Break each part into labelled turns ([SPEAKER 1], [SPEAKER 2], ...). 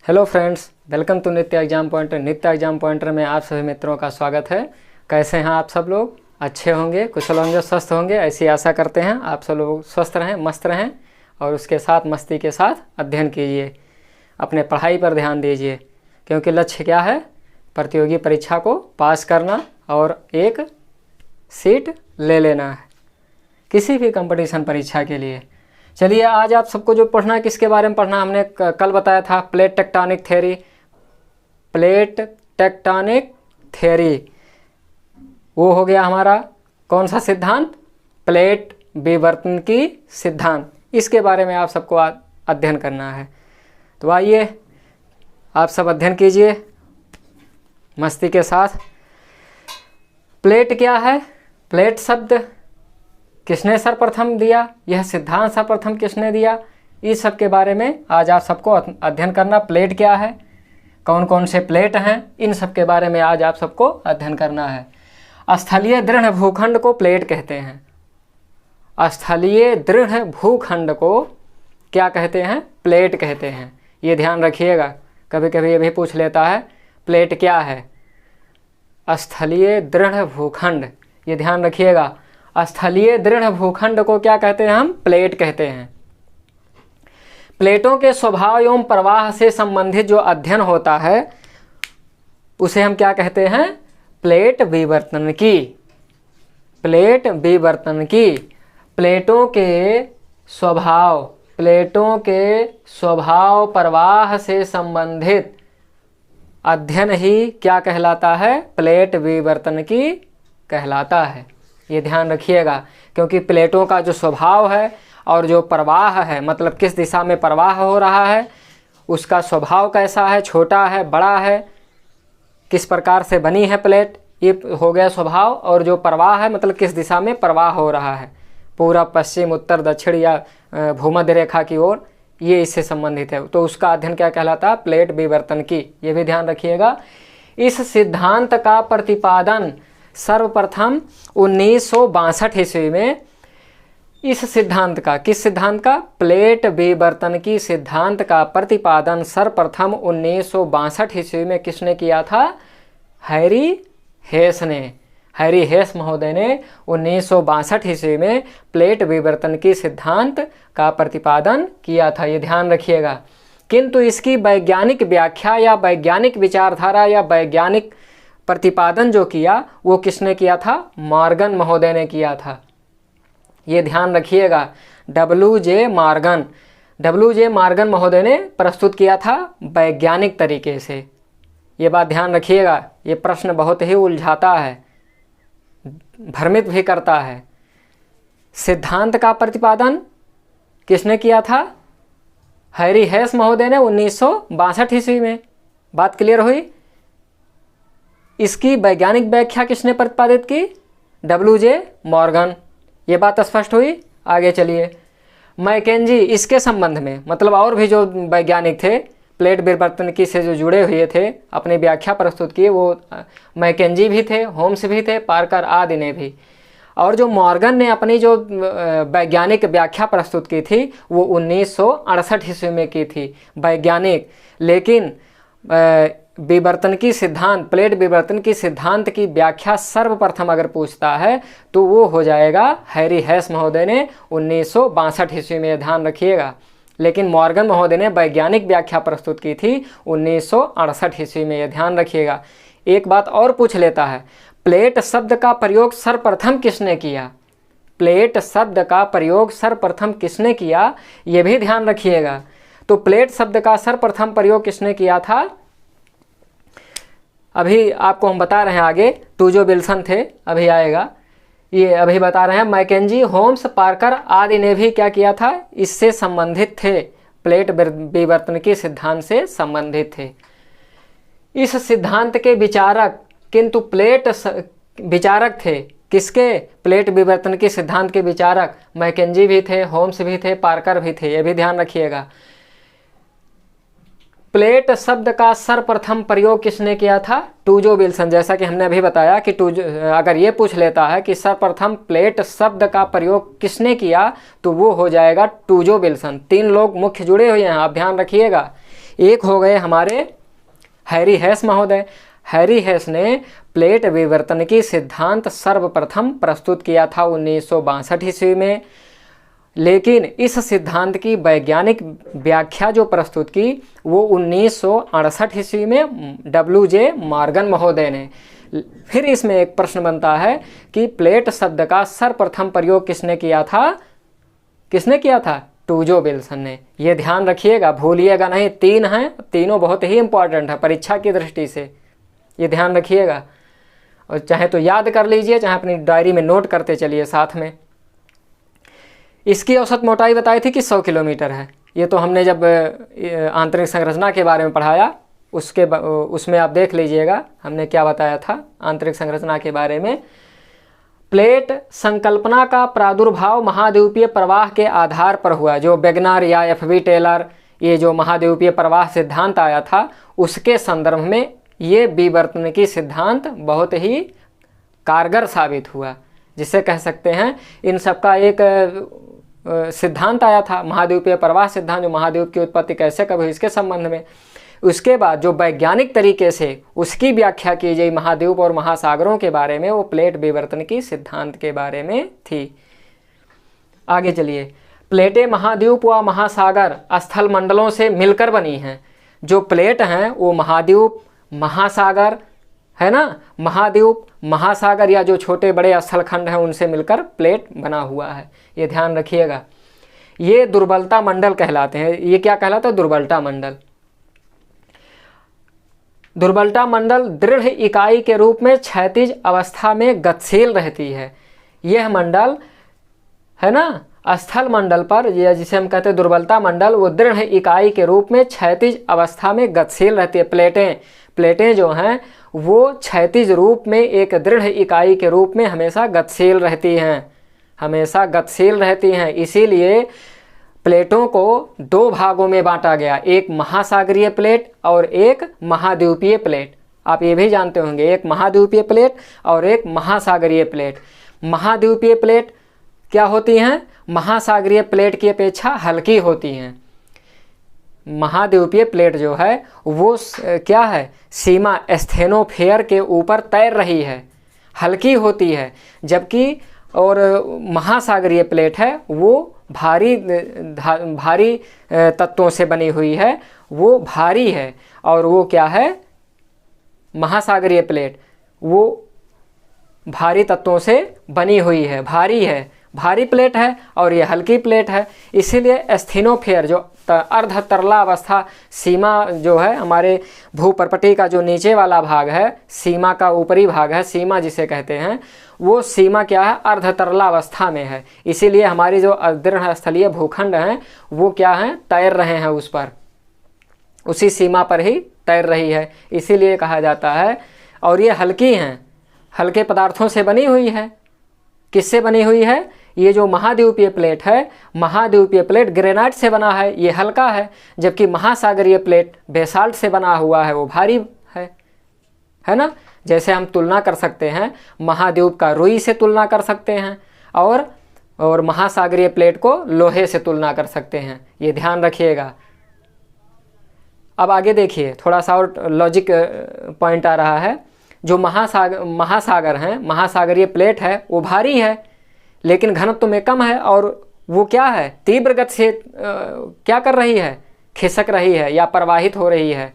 [SPEAKER 1] Hello friends, welcome to नित्य exam pointer. नित्य exam pointer में आप सभी मित्रों का स्वागत है। कैसे हैं आप सब लोग? अच्छे होंगे, कुशल होंगे, स्वस्थ होंगे, ऐसी आशा करते हैं। आप सब लोग स्वस्थ रहें, मस्त रहें और उसके साथ मस्ती के साथ अध्ययन कीजिए। अपने पढ़ाई पर ध्यान दीजिए, क्योंकि लक्ष्य क्या है? प्रतियोगी परीक्षा को पास करना और एक सीट ले लेना है किसी भी कंपटीशन परीक्षा के लिए। चलिए, आज आप सबको जो पढ़ना है, किसके बारे में पढ़ना, हमने कल बताया था plate tectonic theory. Plate tectonic theory वो हो गया हमारा कौन सा सिद्धांत? प्लेट विवर्तन की सिद्धांत। इसके बारे में आप सबको अध्ययन करना है। तो आइए आप सब अध्ययन कीजिए मस्ती के साथ। प्लेट क्या है? प्लेट शब्द किसने सर्वप्रथम दिया? यह सिद्धांत सर्वप्रथम किसने दिया? इस सब के बारे में आज आप सबको अध्ययन करना। प्लेट क्या है, कौन कौन से प्लेट हैं, इन सब के बारे में आज आप सबको अध्ययन करना है। स्थलीय दृढ़ भूखंड को प्लेट कहते हैं। स्थलीय दृढ़ भूखंड को क्या कहते हैं? प्लेट कहते हैं। ये ध्यान रखिएगा, कभी कभी ये भी पूछ लेता है प्लेट क्या है। स्थलीय दृढ़ भूखंड, ये ध्यान रखिएगा। स्थलीय दृढ़ भूखंड को क्या कहते हैं? हम प्लेट कहते हैं। प्लेटों के स्वभाव एवं प्रवाह से संबंधित जो अध्ययन होता है उसे हम क्या कहते हैं? प्लेट विवर्तन की। प्लेट विवर्तन की। प्लेटों के स्वभाव प्रवाह से संबंधित अध्ययन ही क्या कहलाता है? प्लेट विवर्तन की कहलाता है। ये ध्यान रखिएगा, क्योंकि प्लेटों का जो स्वभाव है और जो प्रवाह है, मतलब किस दिशा में प्रवाह हो रहा है, उसका स्वभाव कैसा है, छोटा है, बड़ा है, किस प्रकार से बनी है प्लेट, ये हो गया स्वभाव। और जो प्रवाह है, मतलब किस दिशा में प्रवाह हो रहा है, पूरब, पश्चिम, उत्तर, दक्षिण या भूमध्य रेखा की ओर, ये इससे संबंधित है। तो उसका अध्ययन क्या कहलाता है? प्लेट विवर्तन की। ये भी ध्यान रखिएगा। इस सिद्धांत का प्रतिपादन सर्वप्रथम 1962 ईस्वी में, इस सिद्धांत का, किस सिद्धांत का? प्लेट विवर्तन की सिद्धांत का प्रतिपादन सर्वप्रथम 1962 ईस्वी में किसने किया था? हैरी हेस ने। हैरी हेस महोदय ने 1962 ईस्वी में प्लेट विवर्तन की सिद्धांत का प्रतिपादन किया था। ये ध्यान रखिएगा। किंतु इसकी वैज्ञानिक व्याख्या या वैज्ञानिक विचारधारा या वैज्ञानिक प्रतिपादन जो किया वो किसने किया था? मॉर्गन महोदय ने किया था। ये ध्यान रखिएगा। डब्ल्यू.जे. मॉर्गन महोदय ने प्रस्तुत किया था वैज्ञानिक तरीके से। ये बात ध्यान रखिएगा। ये प्रश्न बहुत ही उलझाता है, भ्रमित भी करता है। सिद्धांत का प्रतिपादन किसने किया था? हैरी हेस महोदय ने 1962 ईस्वी में। बात क्लियर हुई? इसकी वैज्ञानिक व्याख्या किसने प्रतिपादित की? डब्ल्यू.जे. मॉर्गन। ये बात स्पष्ट हुई? आगे चलिए। मैकेंजी इसके संबंध में, मतलब और भी जो वैज्ञानिक थे प्लेट विवर्तन की से जो जुड़े हुए थे, अपनी व्याख्या प्रस्तुत की, वो मैकेंजी भी थे, होम्स भी थे, पार्कर आदि ने भी। और जो मॉर्गन ने अपनी जो वैज्ञानिक व्याख्या प्रस्तुत की थी वो 1968 ईस्वी में की थी, वैज्ञानिक। लेकिन विवर्तन की सिद्धांत, प्लेट विवर्तन की सिद्धांत की व्याख्या सर्वप्रथम अगर पूछता है तो वो हो जाएगा हैरी हेस महोदय ने 1962 ईस्वी में। ध्यान रखिएगा। लेकिन मॉर्गन महोदय ने वैज्ञानिक व्याख्या प्रस्तुत की थी 1968 ईस्वी में। ये ध्यान रखिएगा। एक बात और पूछ लेता है, प्लेट शब्द का प्रयोग सर्वप्रथम किसने किया? प्लेट शब्द का प्रयोग सर्वप्रथम किसने किया, ये भी ध्यान रखिएगा। तो प्लेट शब्द का सर्वप्रथम प्रयोग किसने किया था? अभी आपको हम बता रहे हैं आगे, टूजो विल्सन थे, अभी आएगा। ये अभी बता रहे हैं मैकेंजी, होम्स, पार्कर आदि ने भी क्या किया था? इससे संबंधित थे, प्लेट विवर्तन के सिद्धांत से संबंधित थे। इस सिद्धांत के विचारक, किंतु प्लेट विचारक थे किसके? प्लेट विवर्तन के सिद्धांत के विचारक मैकेंजी भी थे, होम्स भी थे, पार्कर भी थे। ये भी ध्यान रखिएगा। प्लेट शब्द का सर्वप्रथम प्रयोग किसने किया था? टूजो विल्सन। जैसा कि हमने अभी बताया कि अगर ये पूछ लेता है कि सर्वप्रथम प्लेट शब्द का प्रयोग किसने किया, तो वो हो जाएगा टूजो विल्सन। तीन लोग मुख्य जुड़े हुए हैं, आप ध्यान रखिएगा। एक हो गए हमारे हैरी हेस महोदय। हैरी हेस ने प्लेट विवर्तन की सिद्धांत सर्वप्रथम प्रस्तुत किया था 1962 ईस्वी में, लेकिन इस सिद्धांत की वैज्ञानिक व्याख्या जो प्रस्तुत की वो 1968 ईस्वी में WJ मॉर्गन महोदय ने। फिर इसमें एक प्रश्न बनता है कि प्लेट शब्द का सर्वप्रथम प्रयोग किसने किया था? किसने किया था? टूजो विल्सन ने। ये ध्यान रखिएगा, भूलिएगा नहीं। 3 हैं, तीनों बहुत ही इंपॉर्टेंट है परीक्षा की दृष्टि से, ये ध्यान रखिएगा। और चाहे तो याद कर लीजिए, चाहे अपनी डायरी में नोट करते चलिए साथ में। इसकी औसत मोटाई बताई थी कि 100 किलोमीटर है। ये तो हमने जब आंतरिक संरचना के बारे में पढ़ाया उसमें आप देख लीजिएगा हमने क्या बताया था आंतरिक संरचना के बारे में। प्लेट संकल्पना का प्रादुर्भाव महाद्वीपीय प्रवाह के आधार पर हुआ। जो वेगनर या FB टेलर ये जो महाद्वीपीय प्रवाह सिद्धांत आया था उसके संदर्भ में ये विवर्तनिकी सिद्धांत बहुत ही कारगर साबित हुआ, जिसे कह सकते हैं इन सबका एक सिद्धांत आया था, महाद्वीपीय प्रवाह सिद्धांत, जो महाद्वीप की उत्पत्ति कैसे कब हुई इसके संबंध में। उसके बाद जो वैज्ञानिक तरीके से उसकी व्याख्या की गई महाद्वीप और महासागरों के बारे में, वो प्लेट विवर्तनिकी सिद्धांत के बारे में थी। आगे चलिए। प्लेटें महाद्वीप व महासागर स्थल मंडलों से मिलकर बनी हैं। जो प्लेट हैं वो महाद्वीप, महासागर है ना, महाद्वीप, महासागर या जो छोटे बड़े स्थलखंड हैं उनसे मिलकर प्लेट बना हुआ है, ये ध्यान रखिएगा। ये दुर्बलता मंडल कहलाते हैं। ये क्या कहलाता है? दुर्बलता मंडल। दुर्बलता मंडल दृढ़ इकाई के रूप में क्षैतिज अवस्था में गतिशील रहती है। यह मंडल है ना स्थल मंडल पर, यह जिसे हम कहते हैं दुर्बलता मंडल, वो दृढ़ इकाई के रूप में क्षैतिज अवस्था में गतिशील रहती है। प्लेटें जो हैं वो क्षैतिज रूप में एक दृढ़ इकाई के रूप में हमेशा गतिशील रहती हैं, हमेशा गतिशील रहती हैं। इसीलिए प्लेटों को 2 भागों में बांटा गया, एक महासागरीय प्लेट और एक महाद्वीपीय प्लेट। आप ये भी जानते होंगे, एक महाद्वीपीय प्लेट और एक महासागरीय प्लेट। महाद्वीपीय प्लेट क्या होती हैं? महासागरीय प्लेट की अपेक्षा हल्की होती हैं। महाद्वीपीय प्लेट जो है वो क्या है? सीमा स्टेनोस्फीयर के ऊपर तैर रही है, हल्की होती है। जबकि और महासागरीय प्लेट है वो भारी तत्वों से बनी हुई है, वो भारी है। और वो क्या है? महासागरीय प्लेट वो भारी तत्वों से बनी हुई है, भारी है, भारी प्लेट है और ये हल्की प्लेट है। इसीलिए स्टेनोस्फीयर जो अर्ध तरला अवस्था सीमा जो है हमारे भूपर्पटी का जो नीचे वाला भाग है, सीमा का ऊपरी भाग है, सीमा जिसे कहते हैं, वो सीमा क्या है? अर्ध तरला अवस्था में है। इसीलिए हमारी जो दृढ़ स्थलीय भूखंड हैं वो क्या हैं? तैर रहे हैं उस पर, उसी सीमा पर ही तैर रही है, इसीलिए कहा जाता है। और ये हल्की हैं, हल्के पदार्थों से बनी हुई है। किससे बनी हुई है? ये जो महाद्वीपीय प्लेट है, महाद्वीपीय प्लेट ग्रेनाइट से बना है, ये हल्का है। जबकि महासागरीय प्लेट बेसाल्ट से बना हुआ है, वो भारी है ना। जैसे हम तुलना कर सकते हैं, महाद्वीप का रुई से तुलना कर सकते हैं और महासागरीय प्लेट को लोहे से तुलना कर सकते हैं, ये ध्यान रखिएगा। अब आगे देखिए, थोड़ा सा और लॉजिक पॉइंट आ रहा है। जो महासागर हैं, महासागरीय प्लेट है वो भारी है लेकिन घनत्व में कम है, और वो क्या है? तीव्र गति से क्या कर रही है? खिसक रही है या प्रवाहित हो रही है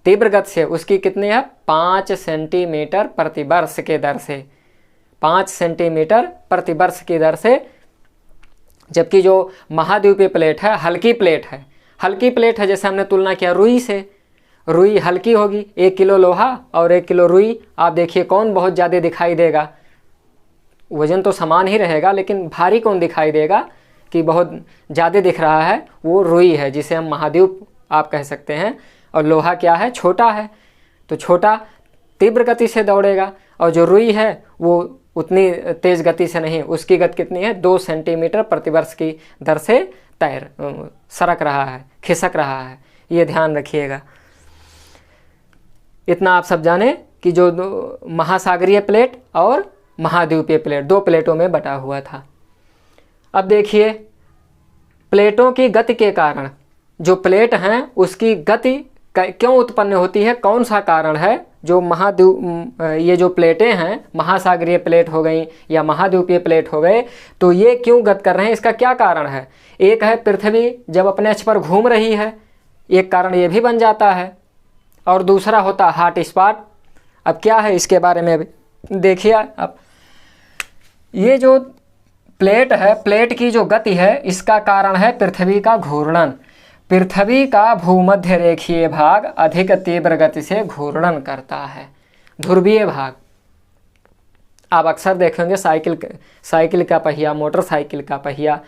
[SPEAKER 1] तीव्र गति से। उसकी कितनी है? 5 सेंटीमीटर प्रति वर्ष के दर से, 5 सेंटीमीटर प्रति वर्ष की दर से। जबकि जो महाद्वीपीय प्लेट है हल्की प्लेट है, हल्की प्लेट है। जैसे हमने तुलना किया रुई से, रुई हल्की होगी। 1 किलो लोहा और 1 किलो रुई, आप देखिए कौन बहुत ज़्यादा दिखाई देगा? वजन तो समान ही रहेगा लेकिन भारी कौन दिखाई देगा कि बहुत ज़्यादा दिख रहा है? वो रुई है, जिसे हम महाद्वीप आप कह सकते हैं। और लोहा क्या है? छोटा है, तो छोटा तीव्र गति से दौड़ेगा। और जो रुई है वो उतनी तेज़ गति से नहीं, उसकी गति कितनी है? 2 सेंटीमीटर प्रति वर्ष की दर से सरक रहा है, खिसक रहा है, ये ध्यान रखिएगा। इतना आप सब जाने कि जो महासागरीय प्लेट और महाद्वीपीय प्लेट 2 प्लेटों में बटा हुआ था। अब देखिए, प्लेटों की गति के कारण जो प्लेट हैं उसकी गति क्यों उत्पन्न होती है, कौन सा कारण है। जो ये जो प्लेटें हैं, महासागरीय प्लेट हो गई या महाद्वीपीय प्लेट हो गए, तो ये क्यों गत कर रहे हैं, इसका क्या कारण है। एक है पृथ्वी जब अपने अक्ष पर घूम रही है, एक कारण ये भी बन जाता है, और दूसरा होता हॉट स्पॉट। अब क्या है इसके बारे में देखिए आप, ये जो प्लेट है, प्लेट की जो गति है, इसका कारण है पृथ्वी का घूर्णन। पृथ्वी का भूमध्य रेखीय भाग अधिक तीव्र गति से घूर्णन करता है। ध्रुवीय भाग आप अक्सर देखेंगे, साइकिल का पहिया, मोटरसाइकिल का पहिया,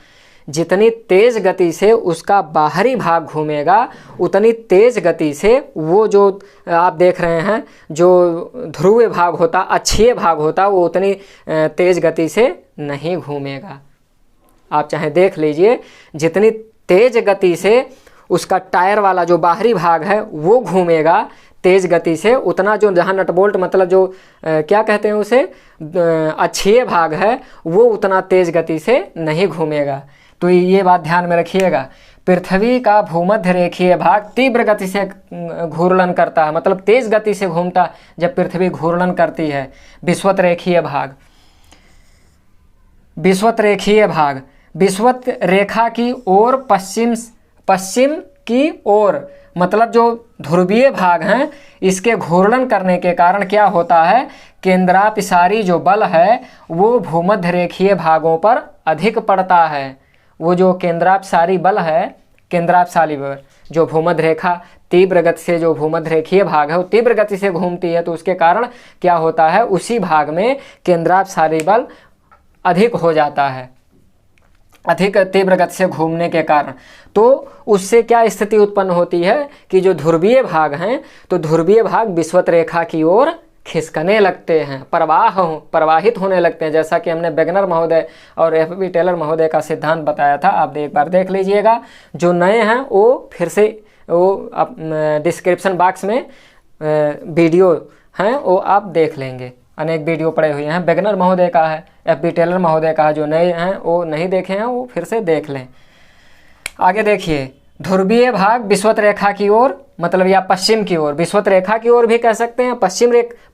[SPEAKER 1] जितनी तेज गति से उसका बाहरी भाग घूमेगा, उतनी तेज गति से वो जो आप देख रहे हैं जो ध्रुवीय भाग होता, अक्षीय भाग होता, वो उतनी तेज गति से नहीं घूमेगा। आप चाहे देख लीजिए, जितनी तेज गति से उसका टायर वाला जो बाहरी भाग है वो घूमेगा तेज गति से, उतना जो जहाँ नट बोल्ट मतलब जो क्या कहते हैं उसे, अक्षीय भाग है, वो उतना तेज गति से नहीं घूमेगा। तो ये बात ध्यान में रखिएगा। पृथ्वी का भूमध्य रेखीय भाग तीव्र गति से घूर्णन करता है, मतलब तेज गति से घूमता जब पृथ्वी घूर्णन करती है। विषुवत रेखीय भाग, विषुवत रेखीय भाग, विषुवत रेखा की ओर पश्चिम की ओर, मतलब जो ध्रुवीय भाग हैं, इसके घूर्णन करने के कारण क्या होता है, केंद्रापसारी जो बल है वो भूमध्य रेखीय भागों पर अधिक पड़ता है। वो जो केंद्रापसारी बल है, केंद्रापसारी बल जो भूमध्य रेखा तीव्र गति से, जो भूमध्य रेखीय भाग है वो तीव्र गति से घूमती है, तो उसके कारण क्या होता है, उसी भाग में केंद्रापसारी बल अधिक हो जाता है, अधिक तीव्र गति से घूमने के कारण। तो उससे क्या स्थिति उत्पन्न होती है कि जो ध्रुवीय भाग हैं, तो ध्रुवीय भाग विषुवत रेखा की ओर खिसकने लगते हैं, प्रवाहित होने लगते हैं, जैसा कि हमने वेगनर महोदय और एफ.बी. टेलर महोदय का सिद्धांत बताया था। आप एक बार देख लीजिएगा, जो नए हैं वो फिर से वो डिस्क्रिप्शन बॉक्स में वीडियो हैं वो आप देख लेंगे, अनेक वीडियो पड़े हुए हैं। वेगनर महोदय का है, एफ.बी. टेलर महोदय का है, जो नए हैं वो नहीं देखे हैं वो फिर से देख लें। आगे देखिए, ध्रुवीय भाग विषुवत रेखा की ओर, मतलब या पश्चिम की ओर, विषुवत रेखा की ओर भी कह सकते हैं,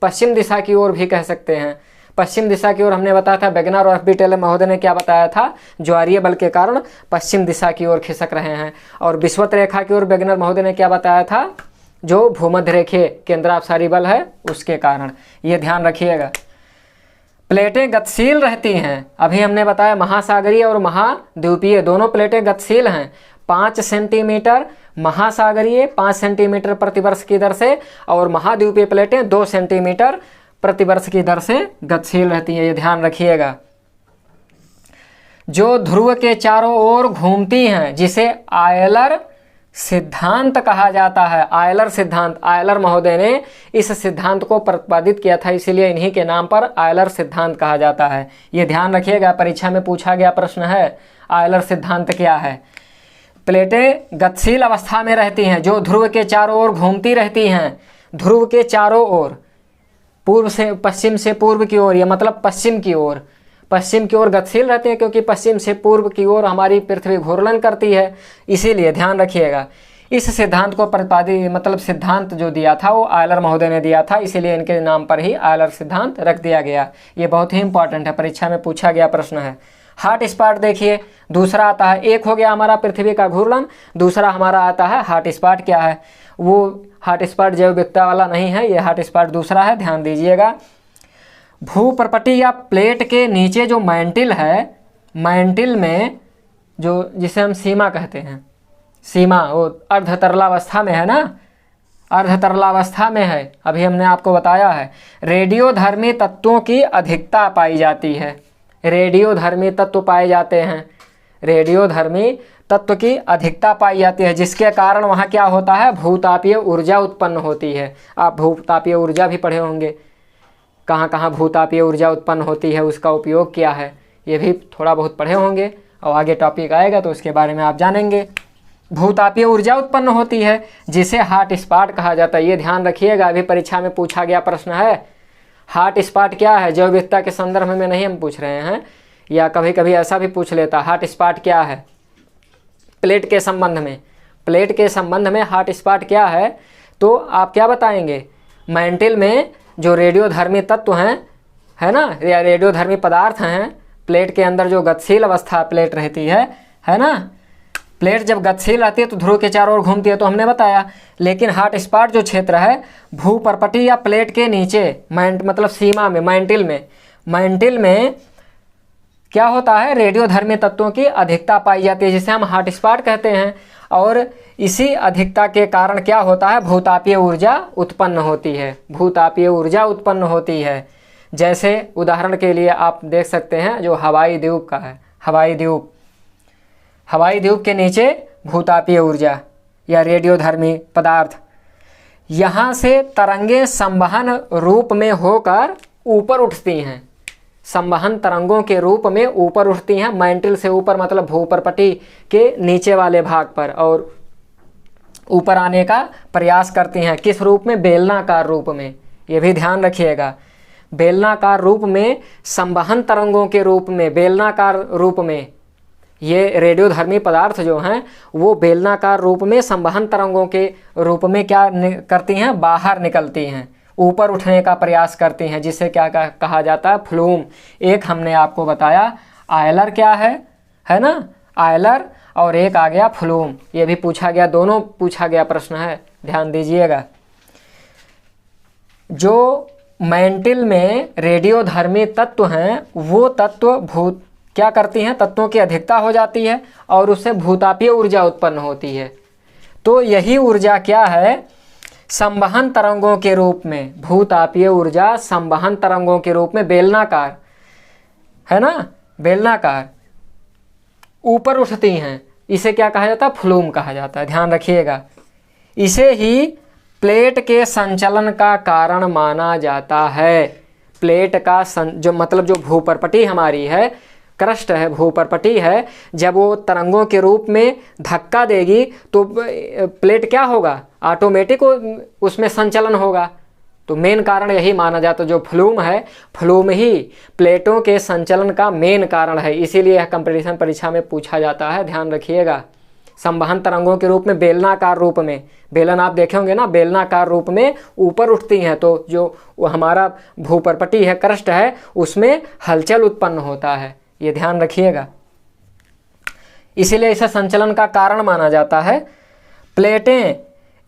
[SPEAKER 1] पश्चिम दिशा की ओर भी कह सकते हैं। पश्चिम दिशा की ओर हमने बताया था, वेगनर और एफ.बी. टेलर महोदय ने क्या बताया था, ज्वारीय बल के कारण पश्चिम दिशा की ओर खिसक रहे हैं। और विषुवत रेखा की ओर वेगनर महोदय ने क्या बताया था, जो भूमध्य रेखीय केंद्रापसारी बल है उसके कारण। ये ध्यान रखिएगा। प्लेटें गतिशील रहती हैं, अभी हमने बताया महासागरीय और महाद्वीपीय दोनों प्लेटें गतिशील हैं। 5 सेंटीमीटर महासागरीय 5 सेंटीमीटर प्रतिवर्ष की दर से, और महाद्वीपीय प्लेटें 2 सेंटीमीटर प्रतिवर्ष की दर से गतिशील रहती हैं। ये ध्यान रखिएगा। जो ध्रुव के चारों ओर घूमती हैं, जिसे आयलर सिद्धांत कहा जाता है। आयलर सिद्धांत, आयलर महोदय ने इस सिद्धांत को प्रतिपादित किया था, इसीलिए इन्हीं के नाम पर आयलर सिद्धांत कहा जाता है। ये ध्यान रखिएगा, परीक्षा में पूछा गया प्रश्न है, आयलर सिद्धांत क्या है। प्लेटें गतिशील अवस्था में रहती हैं, जो ध्रुव के चारों ओर घूमती रहती हैं। ध्रुव के चारों ओर, पूर्व से पश्चिम से पूर्व की ओर, या मतलब पश्चिम की ओर, पश्चिम की ओर गतिशील रहते हैं, क्योंकि पश्चिम से पूर्व की ओर हमारी पृथ्वी घूर्णन करती है। इसीलिए ध्यान रखिएगा, इस सिद्धांत को प्रतिपादित, मतलब सिद्धांत जो दिया था वो आयलर महोदय ने दिया था, इसीलिए इनके नाम पर ही आयलर सिद्धांत रख दिया गया। ये बहुत ही इंपॉर्टेंट है, परीक्षा में पूछा गया प्रश्न है। हॉट स्पॉट देखिए, दूसरा आता है, एक हो गया हमारा पृथ्वी का घूर्णन, दूसरा हमारा आता है हॉट स्पॉट। क्या है वो हॉट स्पॉट? जैव विविधता वाला नहीं है, ये हॉट स्पॉट दूसरा है, ध्यान दीजिएगा। भूप्रपटी या प्लेट के नीचे जो मैंटिल है, मैंटिल में जो जिसे हम सीमा कहते हैं, सीमा वो अर्ध तरलावस्था में है ना, अर्ध तरलावस्था में है, अभी हमने आपको बताया है। रेडियोधर्मी तत्वों की अधिकता पाई जाती है, रेडियोधर्मी तत्व पाए जाते हैं, रेडियोधर्मी तत्व की अधिकता पाई जाती है, जिसके कारण वहाँ क्या होता है, भूतापीय ऊर्जा उत्पन्न होती है। आप भूतापीय ऊर्जा भी पढ़े होंगे, कहाँ कहाँ भूतापीय ऊर्जा उत्पन्न होती है, उसका उपयोग क्या है, ये भी थोड़ा बहुत पढ़े होंगे, और आगे टॉपिक आएगा तो उसके बारे में आप जानेंगे। भूतापीय ऊर्जा उत्पन्न होती है, जिसे हॉट स्पॉट कहा जाता है। ये ध्यान रखिएगा, अभी परीक्षा में पूछा गया प्रश्न है। हॉट स्पॉट क्या है? जैव विविधता के संदर्भ में नहीं हम पूछ रहे हैं, या कभी कभी ऐसा भी पूछ लेता, हॉट स्पॉट क्या है प्लेट के संबंध में। प्लेट के संबंध में हॉट स्पॉट क्या है, तो आप क्या बताएंगे? मेंटल में जो रेडियोधर्मी तत्व हैं, है ना, या रेडियोधर्मी पदार्थ हैं, प्लेट के अंदर जो गतिशील अवस्था प्लेट रहती है ना, प्लेट जब गतिशील रहती है तो ध्रुव के चारों ओर घूमती है, तो हमने बताया। लेकिन हॉट स्पॉट जो क्षेत्र है भूपर्पटी या प्लेट के नीचे, मतलब सीमा में, मेंटल में क्या होता है? रेडियोधर्मी तत्वों की अधिकता पाई जाती है, जिसे हम हॉट स्पॉट कहते हैं। और इसी अधिकता के कारण क्या होता है? भूतापीय ऊर्जा उत्पन्न होती है, भूतापीय ऊर्जा उत्पन्न होती है। जैसे उदाहरण के लिए आप देख सकते हैं जो हवाई द्वीप का है, हवाई द्वीप के नीचे भूतापीय ऊर्जा या रेडियोधर्मी पदार्थ, यहाँ से तरंगें संवहन रूप में होकर ऊपर उठती हैं, संवहन तरंगों के रूप में ऊपर उठती हैं, मेंटल से ऊपर मतलब भूपर्पटी के नीचे वाले भाग पर, और ऊपर आने का प्रयास करती हैं। किस रूप में? बेलनाकार रूप में। ये भी ध्यान रखिएगा, बेलनाकार रूप में, संवहन तरंगों के रूप में, बेलनाकार रूप में। ये रेडियोधर्मी पदार्थ जो हैं वो बेलनाकार रूप में, संवहन तरंगों के रूप में क्या करती हैं? बाहर निकलती हैं, ऊपर उठने का प्रयास करती हैं, जिसे क्या कहा जाता है? फ्लूम। एक हमने आपको बताया आयलर क्या है ना, आयलर, और एक आ गया फ्लूम। ये भी पूछा गया, दोनों पूछा गया प्रश्न है, ध्यान दीजिएगा। जो मेंटल में रेडियोधर्मी तत्व हैं वो तत्व क्या करती हैं? तत्वों की अधिकता हो जाती है और उससे भूतापीय ऊर्जा उत्पन्न होती है। तो यही ऊर्जा क्या है? संवहन तरंगों के रूप में, भूतापीय ऊर्जा संवहन तरंगों के रूप में बेलनाकार, है ना, बेलनाकार ऊपर उठती हैं। इसे क्या कहा जाता है? फ्लूम कहा जाता है, ध्यान रखिएगा। इसे ही प्लेट के संचलन का कारण माना जाता है। प्लेट का जो मतलब जो भूपर्पटी हमारी है, क्रस्ट है, भूपर्पटी है, जब वो तरंगों के रूप में धक्का देगी तो प्लेट क्या होगा? ऑटोमेटिक उसमें संचलन होगा। तो मेन कारण यही माना जाता है। जो फ्लूम है, फ्लूम ही प्लेटों के संचलन का मेन कारण है, इसीलिए यह कंपटीशन परीक्षा में पूछा जाता है, ध्यान रखिएगा। संवहन तरंगों के रूप में, बेलनाकार रूप में, बेलन आप देखे होंगे ना, बेलनाकार रूप में ऊपर उठती हैं, तो जो हमारा भूपर्पटी है, क्रस्ट है, उसमें हलचल उत्पन्न होता है, ये ध्यान रखिएगा। इसीलिए इसे संचलन का कारण माना जाता है। प्लेटें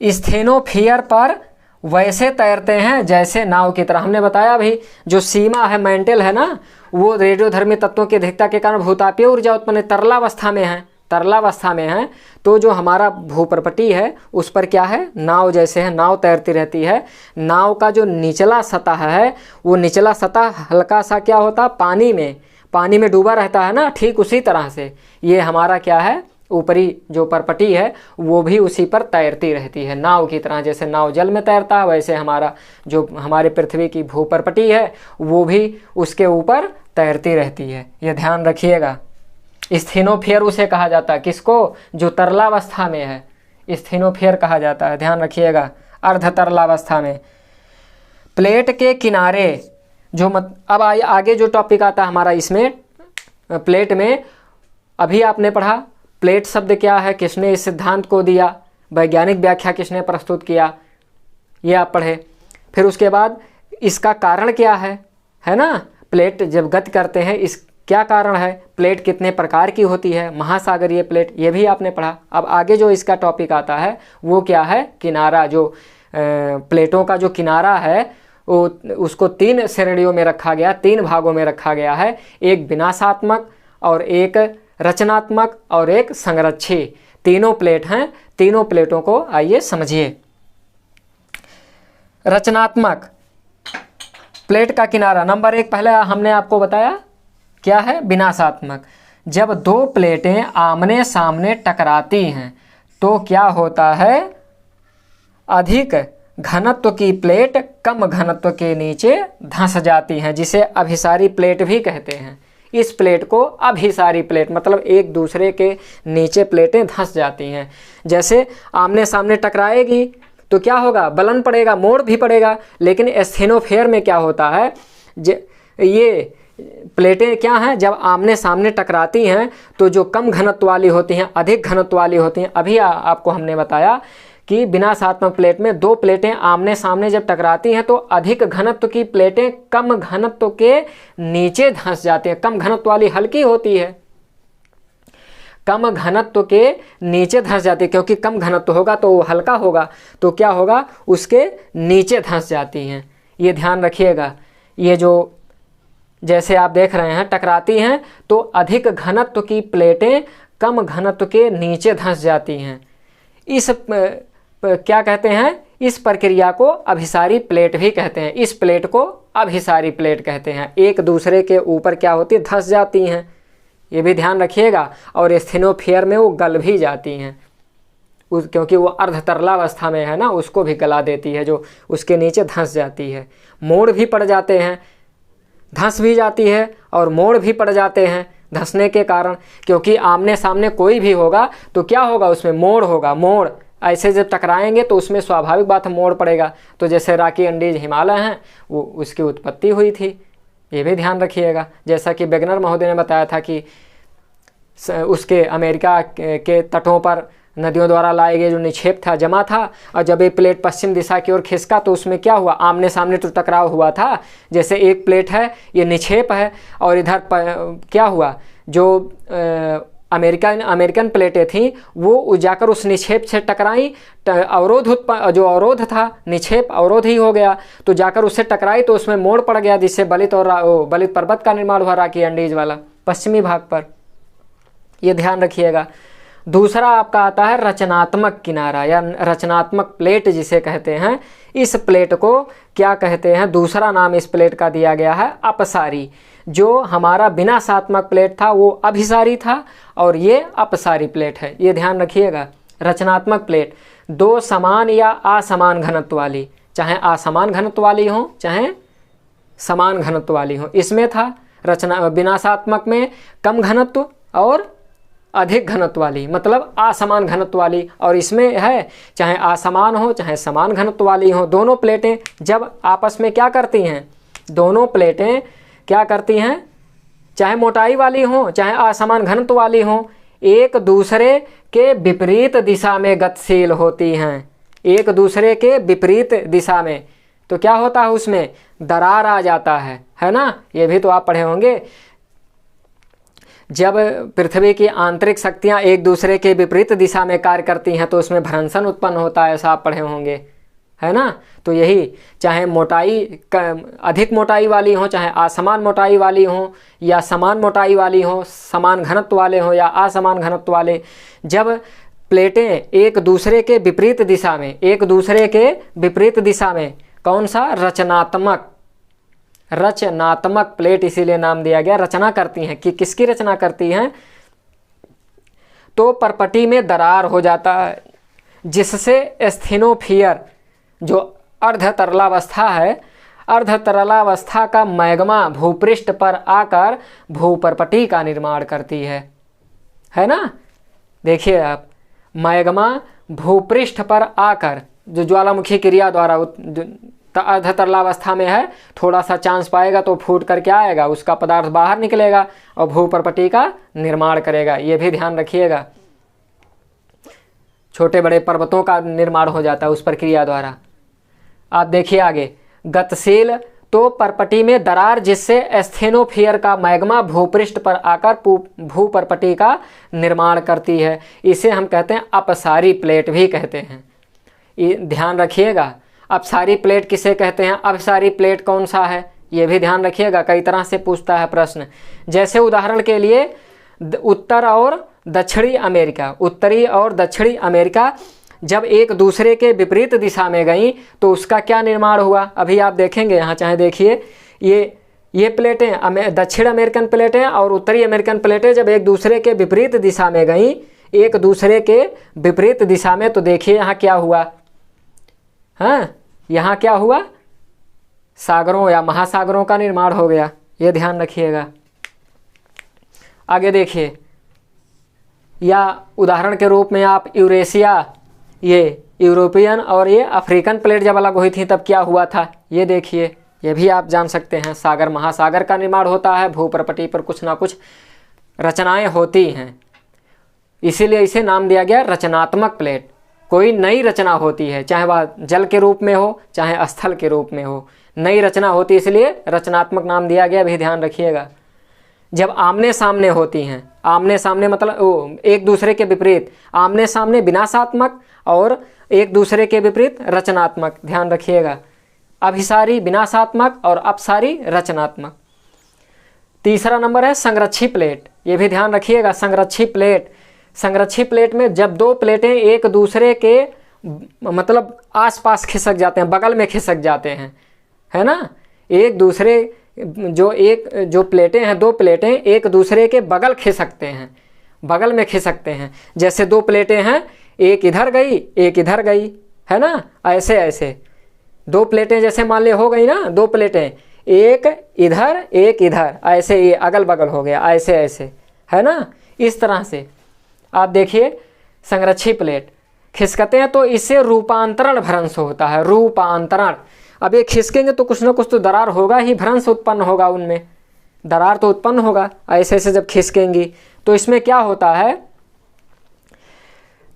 [SPEAKER 1] स्टेनोस्फीयर पर वैसे तैरते हैं जैसे नाव की तरह। हमने बताया भाई, जो सीमा है, मेंटल है ना, वो रेडियोधर्मी तत्वों की अधिकता के कारण भूतापीय ऊर्जा उत्पन्न, तरलावस्था में है। तो जो हमारा भूपर्पटी है उस पर क्या है? नाव जैसे है, नाव तैरती रहती है। नाव का जो निचला सतह है, वो निचला सतह हल्का सा क्या होता है? पानी में डूबा रहता है ना, ठीक उसी तरह से ये हमारा क्या है? ऊपरी जो परपटी है वो भी उसी पर तैरती रहती है, नाव की तरह। जैसे नाव जल में तैरता है, वैसे हमारे पृथ्वी की भूपर्पटी है वो भी उसके ऊपर तैरती रहती है, ये ध्यान रखिएगा। स्टेनोस्फीयर उसे कहा जाता है, किसको? जो तरलावस्था में है, स्टेनोस्फीयर कहा जाता है, ध्यान रखिएगा। अर्ध तरलावस्था में प्लेट के किनारे जो अब आगे जो टॉपिक आता है हमारा इसमें, प्लेट में अभी आपने पढ़ा प्लेट शब्द क्या है, किसने इस सिद्धांत को दिया, वैज्ञानिक व्याख्या किसने प्रस्तुत किया, ये आप पढ़े। फिर उसके बाद इसका कारण क्या है ना, प्लेट जब गति करते हैं इस क्या कारण है, प्लेट कितने प्रकार की होती है, महासागरीय प्लेट, ये भी आपने पढ़ा। अब आगे जो इसका टॉपिक आता है वो क्या है? किनारा। जो प्लेटों का जो किनारा है वो उसको 3 श्रेणियों में रखा गया, 3 भागों में रखा गया है। एक विनाशात्मक और एक रचनात्मक और एक संरक्षी, तीनों प्लेट हैं। तीनों प्लेटों को आइए समझिए। रचनात्मक प्लेट का किनारा नंबर 1 पहले हमने आपको बताया क्या है? विनाशात्मक। जब 2 प्लेटें आमने सामने टकराती हैं तो क्या होता है? अधिक घनत्व की प्लेट कम घनत्व के नीचे धंस जाती हैं, जिसे अभिसारी प्लेट भी कहते हैं। इस प्लेट को अभिसारी प्लेट मतलब एक दूसरे के नीचे प्लेटें धंस जाती हैं। जैसे आमने सामने टकराएगी तो क्या होगा? बलन पड़ेगा, मोड़ भी पड़ेगा। लेकिन स्टेनोस्फीयर में क्या होता है? ये प्लेटें क्या हैं, जब आमने सामने टकराती हैं तो जो कम घनत्व वाली होती हैं अधिक घनत्व वाली होती हैं। अभी आपको हमने बताया कि विनाशात्मक प्लेट में दो प्लेटें आमने सामने जब टकराती हैं तो अधिक घनत्व की प्लेटें कम घनत्व के नीचे धंस जाती हैं। कम घनत्व वाली हल्की होती है, कम घनत्व के नीचे धंस जाती है, क्योंकि कम घनत्व होगा तो वो हल्का होगा, तो क्या होगा, उसके नीचे धंस जाती हैं। ये ध्यान रखिएगा। ये जो जैसे आप देख रहे हैं टकराती हैं तो अधिक घनत्व की प्लेटें कम घनत्व के नीचे धंस जाती हैं। इस क्या कहते हैं, इस प्रक्रिया को अभिसारी प्लेट भी कहते हैं। इस प्लेट को अभिसारी प्लेट कहते हैं। एक दूसरे के ऊपर क्या होती है, धंस जाती हैं, ये भी ध्यान रखिएगा। और स्टेनोफियर में वो गल भी जाती हैं, क्योंकि वो अर्ध तरलावस्था में है ना, उसको भी गला देती है, जो उसके नीचे धंस जाती है। मोड़ भी पड़ जाते हैं, धंस भी जाती है और मोड़ भी पड़ जाते हैं धंसने के कारण, क्योंकि आमने सामने कोई भी होगा तो क्या होगा, उसमें मोड़ होगा। मोड़ ऐसे जब टकराएंगे तो उसमें स्वाभाविक बात है मोड़ पड़ेगा। तो जैसे रॉकी अंडीज हिमालय हैं, वो उसकी उत्पत्ति हुई थी, ये भी ध्यान रखिएगा। जैसा कि वेगनर महोदय ने बताया था कि उसके अमेरिका के तटों पर नदियों द्वारा लाए गए जो निक्षेप था जमा था, और जब एक प्लेट पश्चिम दिशा की ओर खिसका तो उसमें क्या हुआ, आमने सामने तो टकराव हुआ था। जैसे एक प्लेट है, ये निक्षेप है, और इधर क्या हुआ, जो अमेरिकन प्लेटें थीं वो जाकर उस निक्षेप से टकराई, जो अवरोध था, निक्षेप अवरोध ही हो गया, तो जाकर उससे टकराई तो उसमें मोड़ पड़ गया, जिससे बलित पर्वत का निर्माण हुआ, रॉकी अंडीज वाला पश्चिमी भाग पर। ये ध्यान रखिएगा। दूसरा आपका आता है रचनात्मक किनारा या रचनात्मक प्लेट जिसे कहते हैं। इस प्लेट को क्या कहते हैं, दूसरा नाम इस प्लेट का दिया गया है अपसारी। जो हमारा विनाशात्मक प्लेट था वो अभिसारी था और ये अपसारी प्लेट है, ये ध्यान रखिएगा। रचनात्मक प्लेट दो समान या असमान घनत्व वाली, चाहे असमान घनत्व वाली हो चाहे समान घनत्व वाली हो, इसमें था। विनाशात्मक में कम घनत्व और अधिक घनत्व वाली, मतलब असमान घनत्व वाली, और इसमें है चाहे असमान हो चाहे समान घनत्व वाली हो। दोनों प्लेटें जब आपस में क्या करती हैं, दोनों प्लेटें क्या करती हैं, चाहे मोटाई वाली हो चाहे असमान घनत्व वाली हो, एक दूसरे के विपरीत दिशा में गतिशील होती हैं। एक दूसरे के विपरीत दिशा में, तो क्या होता है, उसमें दरार आ जाता है ना। ये भी तो आप पढ़े होंगे, जब पृथ्वी की आंतरिक शक्तियां एक दूसरे के विपरीत दिशा में कार्य करती हैं तो उसमें भ्रंशन उत्पन्न होता है, ऐसा आप पढ़े होंगे, है ना। तो यही, चाहे मोटाई अधिक मोटाई वाली हो चाहे असमान मोटाई वाली हो या समान मोटाई वाली हो, समान घनत्व वाले हो या असमान घनत्व वाले, जब प्लेटें एक दूसरे के विपरीत दिशा में, एक दूसरे के विपरीत दिशा में, कौन सा, रचनात्मक प्लेट इसीलिए नाम दिया गया, रचना करती हैं। कि किसकी रचना करती हैं, तो परपटी में दरार हो जाता है, जिससे स्टेनोफियर जो अर्ध तरलावस्था है, अर्ध तरलावस्था का मैग्मा भूपृष्ठ पर आकर भूपरपटी का निर्माण करती है ना। देखिए आप, मैग्मा भूपृष्ठ पर आकर, जो ज्वालामुखी क्रिया द्वारा अर्ध तरलावस्था में है, थोड़ा सा चांस पाएगा तो फूट करके आएगा, उसका पदार्थ बाहर निकलेगा और भूपरपटी का निर्माण करेगा। ये भी ध्यान रखिएगा। छोटे बड़े पर्वतों का निर्माण हो जाता है उस प्रक्रिया द्वारा। आप देखिए आगे, गतिशील तो परपटी में दरार, जिससे स्टेनोफियर का मैग्मा भूपृष्ठ पर आकर भूपरपटी का निर्माण करती है। इसे हम कहते हैं अपसारी प्लेट भी कहते हैं, ये ध्यान रखिएगा। अपसारी प्लेट किसे कहते हैं, अपसारी प्लेट कौन सा है, ये भी ध्यान रखिएगा, कई तरह से पूछता है प्रश्न। जैसे उदाहरण के लिए उत्तर और दक्षिणी अमेरिका, उत्तरी और दक्षिणी अमेरिका जब एक दूसरे के विपरीत दिशा में गई तो उसका क्या निर्माण हुआ, अभी आप देखेंगे यहाँ, चाहे देखिए ये प्लेटें दक्षिण अमेरिकन प्लेटें और उत्तरी अमेरिकन प्लेटें जब एक दूसरे के विपरीत दिशा में गई, एक दूसरे के विपरीत दिशा में, तो देखिए यहाँ क्या हुआ, हाँ यहाँ क्या हुआ, सागरों या महासागरों का निर्माण हो गया। ये ध्यान रखिएगा। आगे देखिए, या उदाहरण के रूप में आप यूरेशिया, ये यूरोपियन और ये अफ्रीकन प्लेट जब अलग हुई थी तब क्या हुआ था, ये देखिए, ये भी आप जान सकते हैं। सागर महासागर का निर्माण होता है, भूप्रपटी पर कुछ ना कुछ रचनाएं होती हैं, इसीलिए इसे नाम दिया गया रचनात्मक प्लेट। कोई नई रचना होती है, चाहे वह जल के रूप में हो चाहे स्थल के रूप में हो, नई रचना होती है, इसलिए रचनात्मक नाम दिया गया, भी ध्यान रखिएगा। जब आमने सामने होती हैं, आमने सामने मतलब एक दूसरे के विपरीत, आमने सामने विनाशात्मक और एक दूसरे के विपरीत रचनात्मक, ध्यान रखिएगा। अभिसारी विनाशात्मक और अपसारी रचनात्मक। तीसरा नंबर है संरक्षी प्लेट, ये भी ध्यान रखिएगा। संरक्षी प्लेट, संरक्षी प्लेट में जब दो प्लेटें एक दूसरे के मतलब आसपास खिसक जाते हैं, बगल में खिसक जाते हैं, है ना, एक दूसरे जो प्लेटें हैं, दो प्लेटें एक दूसरे के बगल खिसकते हैं, बगल में खिसकते हैं। जैसे दो प्लेटें हैं, एक इधर गई एक इधर गई, है ना, ऐसे ऐसे दो प्लेटें जैसे मान ले हो गई ना, दो प्लेटें एक इधर एक इधर, ऐसे ये अगल बगल हो गया, ऐसे ऐसे, है ना। इस तरह से आप देखिए संरक्षी प्लेट खिसकते हैं तो इससे रूपांतरण भ्रंश होता है। रूपांतरण, अब ये खिसकेंगे तो कुछ ना कुछ तो दरार होगा ही, भ्रंश उत्पन्न होगा, उनमें दरार तो उत्पन्न होगा ऐसे ऐसे जब खिसकेंगी। तो इसमें क्या होता है,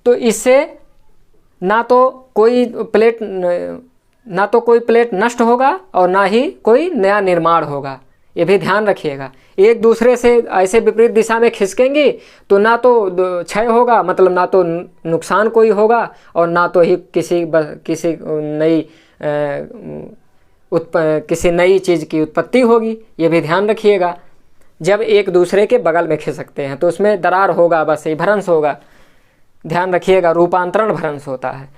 [SPEAKER 1] तो इससे ना तो कोई प्लेट नष्ट होगा और ना ही कोई नया निर्माण होगा, ये भी ध्यान रखिएगा। एक दूसरे से ऐसे विपरीत दिशा में खिसकेंगी तो ना तो क्षय होगा, मतलब ना तो नुकसान कोई होगा और ना तो ही किसी नई चीज़ की उत्पत्ति होगी, ये भी ध्यान रखिएगा। जब एक दूसरे के बगल में खिसकते हैं तो उसमें दरार होगा, बस ये भ्रंश होगा, ध्यान रखिएगा, रूपांतरण भ्रंश होता है।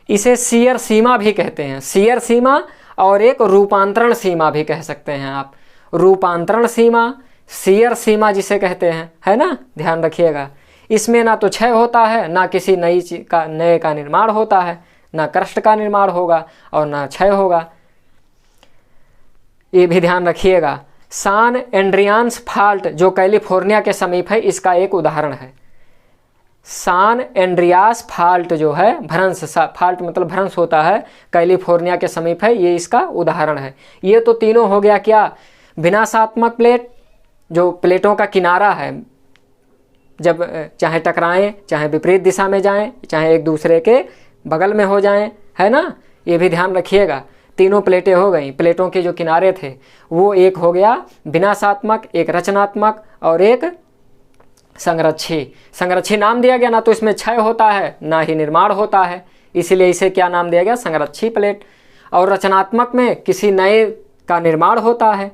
[SPEAKER 1] इसे शियर सीमा भी कहते हैं, शियर सीमा और एक रूपांतरण सीमा भी कह सकते हैं आप। रूपांतरण सीमा, शियर सीमा जिसे कहते हैं, है ना, ध्यान रखिएगा। इसमें ना तो क्षय होता है, ना किसी नए का निर्माण होता है, ना कृष्ण का निर्माण होगा और ना क्षय होगा, ये भी ध्यान रखिएगा। सान एंड्रियास फाल्ट जो कैलिफोर्निया के समीप है, इसका एक उदाहरण है। सान एंड्रियास फाल्ट जो है भ्रंश, फाल्ट मतलब भ्रंश होता है, कैलिफोर्निया के समीप है, ये इसका उदाहरण है। ये तो तीनों हो गया क्या, विनाशात्मक प्लेट, जो प्लेटों का किनारा है, जब चाहे टकराएं, चाहे विपरीत दिशा में जाएं, चाहे एक दूसरे के बगल में हो जाएं, है ना, ये भी ध्यान रखिएगा। तीनों प्लेटें हो गई, प्लेटों के जो किनारे थे वो एक हो गया विनाशात्मक, एक रचनात्मक और एक संरक्षी। संरक्षी नाम दिया गया, ना तो इसमें क्षय होता है ना ही निर्माण होता है, इसीलिए इसे क्या नाम दिया गया, संरक्षी प्लेट। और रचनात्मक में किसी नए का निर्माण होता है,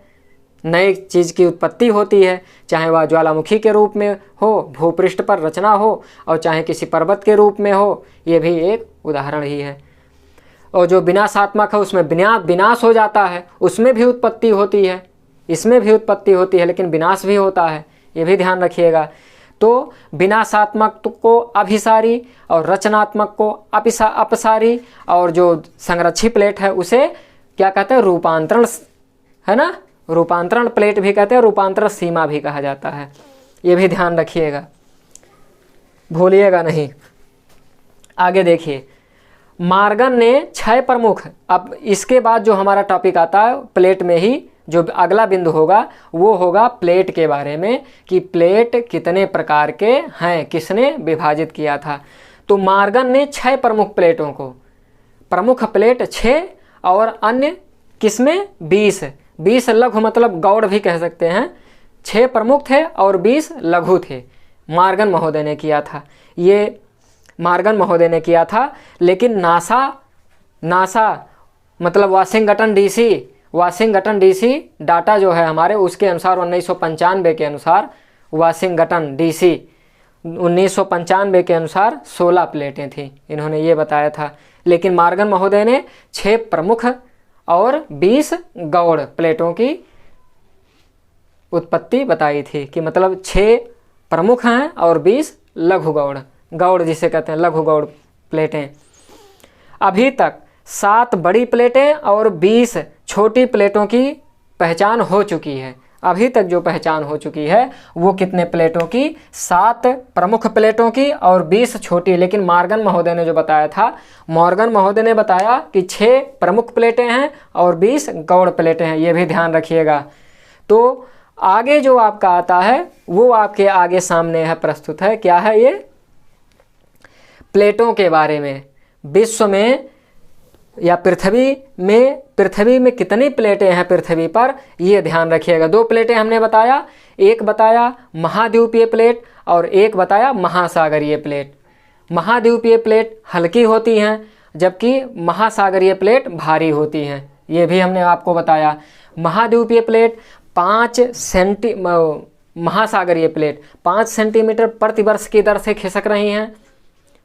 [SPEAKER 1] नए चीज़ की उत्पत्ति होती है, चाहे वह ज्वालामुखी के रूप में हो, भूपृष्ठ पर रचना हो, और चाहे किसी पर्वत के रूप में हो, ये भी एक उदाहरण ही है। और जो विनाशात्मक है उसमें विनाश हो जाता है, उसमें भी उत्पत्ति होती है, इसमें भी उत्पत्ति होती है, लेकिन विनाश भी होता है, ये भी ध्यान रखिएगा। तो विनाशात्मक को अभिसारी और रचनात्मक को अपसारी, और जो संरक्षी प्लेट है उसे क्या कहते हैं, रूपांतरण, है ना, रूपांतरण प्लेट भी कहते हैं, रूपांतरण सीमा भी कहा जाता है, ये भी ध्यान रखिएगा, भूलिएगा नहीं। आगे देखिए, मार्गन ने 6 प्रमुख, अब इसके बाद जो हमारा टॉपिक आता है प्लेट में ही, जो अगला बिंदु होगा वो होगा प्लेट के बारे में, कि प्लेट कितने प्रकार के हैं, किसने विभाजित किया था। तो मार्गन ने 6 प्रमुख प्लेटों को, प्रमुख प्लेट 6 और अन्य किसमें 20 लघु, मतलब गौड़ भी कह सकते हैं। 6 प्रमुख थे और 20 लघु थे, मार्गन महोदय ने किया था, ये मार्गन महोदय ने किया था। लेकिन नासा मतलब वाशिंगटन डीसी डाटा जो है हमारे, उसके अनुसार 1995 के अनुसार, वाशिंगटन डीसी 1995 के अनुसार 16 प्लेटें थी, इन्होंने ये बताया था। लेकिन मार्गन महोदय ने 6 प्रमुख और 20 गौड़ प्लेटों की उत्पत्ति बताई थी, कि मतलब 6 प्रमुख हैं और 20 लघु गौड़ जिसे कहते हैं लघु गौड़ प्लेटें। अभी तक 7 बड़ी प्लेटें और 20 छोटी प्लेटों की पहचान हो चुकी है। अभी तक जो पहचान हो चुकी है वो कितने प्लेटों की, 7 प्रमुख प्लेटों की और 20 छोटी। लेकिन मॉर्गन महोदय ने जो बताया था, मॉर्गन महोदय ने बताया कि 6 प्रमुख प्लेटें हैं और 20 गौड़ प्लेटें हैं, ये भी ध्यान रखिएगा। तो आगे जो आपका आता है वो आपके आगे सामने है, प्रस्तुत है। क्या है ये? प्लेटों के बारे में। विश्व में या पृथ्वी में कितनी प्लेटें हैं पृथ्वी पर, ये ध्यान रखिएगा। 2 प्लेटें हमने बताया, एक बताया महाद्वीपीय प्लेट और एक बताया महासागरीय प्लेट। महाद्वीपीय प्लेट हल्की होती हैं जबकि महासागरीय प्लेट भारी होती हैं, ये भी हमने आपको बताया। महाद्वीपीय प्लेट महासागरीय प्लेट 5 सेंटीमीटर प्रति वर्ष की दर से खिसक रही हैं,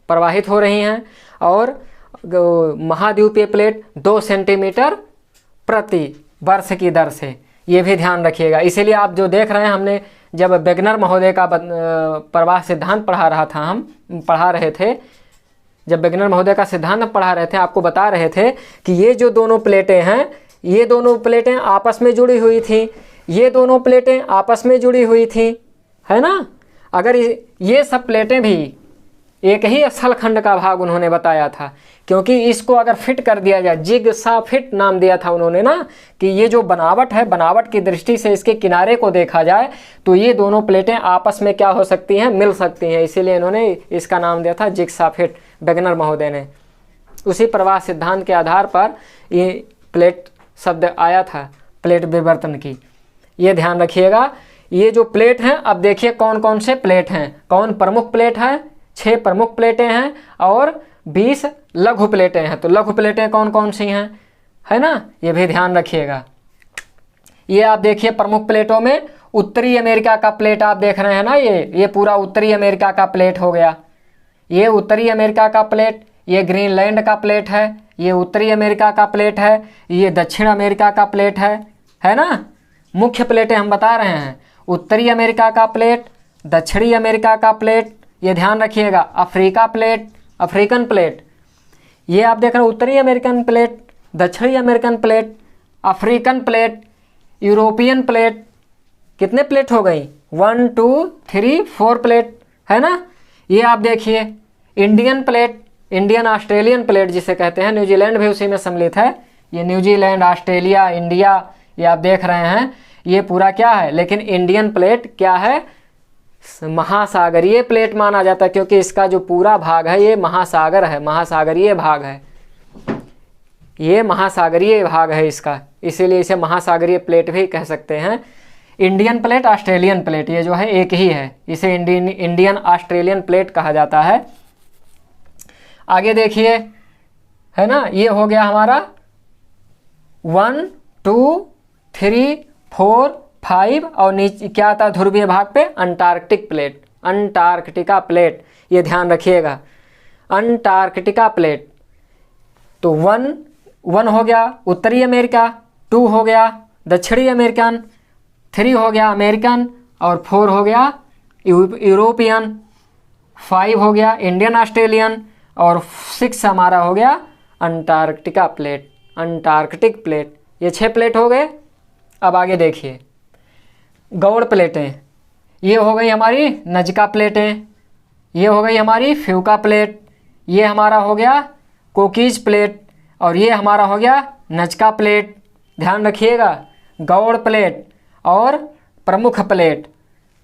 [SPEAKER 1] प्रवाहित हो रही हैं, और महाद्वीपीय प्लेट 2 सेंटीमीटर प्रति वर्ष की दर से, ये भी ध्यान रखिएगा। इसीलिए आप जो देख रहे हैं, हमने जब वेगनर महोदय का प्रवाह सिद्धांत हम पढ़ा रहे थे, जब वेगनर महोदय का सिद्धांत पढ़ा रहे थे, आपको बता रहे थे कि ये जो दोनों प्लेटें हैं, ये दोनों प्लेटें आपस में जुड़ी हुई थी, ये दोनों प्लेटें आपस में जुड़ी हुई थी, है ना। अगर ये सब प्लेटें भी एक ही स्थलखंड का भाग उन्होंने बताया था, क्योंकि इसको अगर फिट कर दिया जाए, जिगसा फिट नाम दिया था उन्होंने ना, कि ये जो बनावट है, बनावट की दृष्टि से इसके किनारे को देखा जाए तो ये दोनों प्लेटें आपस में क्या हो सकती हैं, मिल सकती हैं। इसीलिए इन्होंने इसका नाम दिया था जिगसा फिट, वेगनर महोदय ने। उसी प्रवाह सिद्धांत के आधार पर ये प्लेट शब्द आया था, प्लेट विवर्तन की, ये ध्यान रखिएगा। ये जो प्लेट हैं, अब देखिए कौन कौन से प्लेट हैं, कौन प्रमुख प्लेट है। 6 प्रमुख प्लेटें हैं और 20 लघु प्लेटें हैं। तो लघु प्लेटें कौन कौन सी हैं, है ना, ये भी ध्यान रखिएगा। ये आप देखिए प्रमुख प्लेटों में उत्तरी अमेरिका का प्लेट आप देख रहे हैं ना, ये पूरा उत्तरी अमेरिका का प्लेट हो गया। ये उत्तरी अमेरिका का प्लेट, ये ग्रीनलैंड का प्लेट है, ये उत्तरी अमेरिका का प्लेट है, ये दक्षिण अमेरिका का प्लेट है ना। मुख्य प्लेटें हम बता रहे हैं, उत्तरी अमेरिका का प्लेट, दक्षिणी अमेरिका का प्लेट, ये ध्यान रखिएगा। अफ्रीका प्लेट, अफ्रीकन प्लेट, ये आप देख रहे हैं उत्तरी अमेरिकन प्लेट, दक्षिणी American plate, African plate, European plate. कितने प्लेट हो गई? 1 2 3 4 प्लेट, है ना। ये आप देखिए Indian plate, Indian Australian plate जिसे कहते हैं, न्यूजीलैंड भी उसी में सम्मिलित है। ये न्यूजीलैंड, ऑस्ट्रेलिया, इंडिया, ये आप देख रहे हैं, ये पूरा क्या है। लेकिन इंडियन प्लेट क्या है? महासागरीय प्लेट माना जाता है, क्योंकि इसका जो पूरा भाग है ये महासागर है, महासागरीय भाग है, ये महासागरीय भाग है इसका, इसीलिए इसे महासागरीय प्लेट भी कह सकते हैं। इंडियन प्लेट, ऑस्ट्रेलियन प्लेट, ये जो है एक ही है, इसे इंडियन ऑस्ट्रेलियन प्लेट कहा जाता है। आगे देखिए, है ना, ये हो गया हमारा 1 2 3 4 5 और नीचे क्या आता है ध्रुवीय भाग पे? अंटार्कटिक प्लेट, अंटार्कटिका प्लेट, ये ध्यान रखिएगा, अंटार्कटिका प्लेट। तो 1 हो गया उत्तरी अमेरिका, 2 हो गया दक्षिणी अमेरिकन, 3 हो गया अमेरिकन और 4 हो गया यूरोपियन, 5 हो गया इंडियन ऑस्ट्रेलियन और 6 हमारा हो गया अंटार्कटिका प्लेट, अंटार्कटिक प्लेट। ये 6 प्लेट हो गए। अब आगे देखिए गौड़ प्लेटें, ये हो गई हमारी नजका प्लेटें, ये हो गई हमारी फ्यूका प्लेट, ये हमारा हो गया कोकीज प्लेट और ये हमारा हो गया नजका प्लेट। ध्यान रखिएगा, गौड़ प्लेट और प्रमुख प्लेट,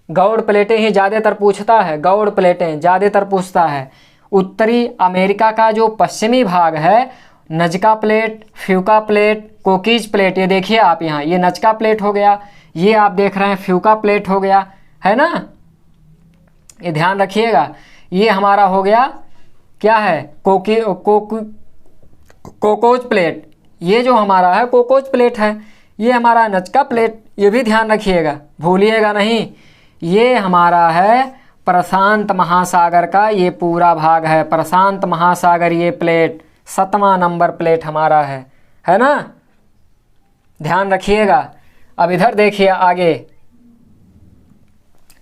[SPEAKER 1] गौड़ प्लेटें ही ज़्यादातर पूछता है, गौड़ प्लेटें ज़्यादातर पूछता है। उत्तरी अमेरिका का जो पश्चिमी भाग है, नजका प्लेट, फ्यूका प्लेट, कोकीज प्लेट, ये देखिए आप यहाँ, ये नजका प्लेट हो गया, ये आप देख रहे हैं फ्यूका प्लेट हो गया, है ना। ये ध्यान रखिएगा, ये हमारा हो गया क्या है कोकोज प्लेट, ये जो हमारा है कोकोज प्लेट है। ये हमारा नजका प्लेट, ये भी ध्यान रखिएगा, भूलिएगा नहीं। ये हमारा है प्रशांत महासागर का ये पूरा भाग है, प्रशांत महासागर ये प्लेट 7वां नंबर प्लेट हमारा है ना। ध्यान रखिएगा। अब इधर देखिए आगे,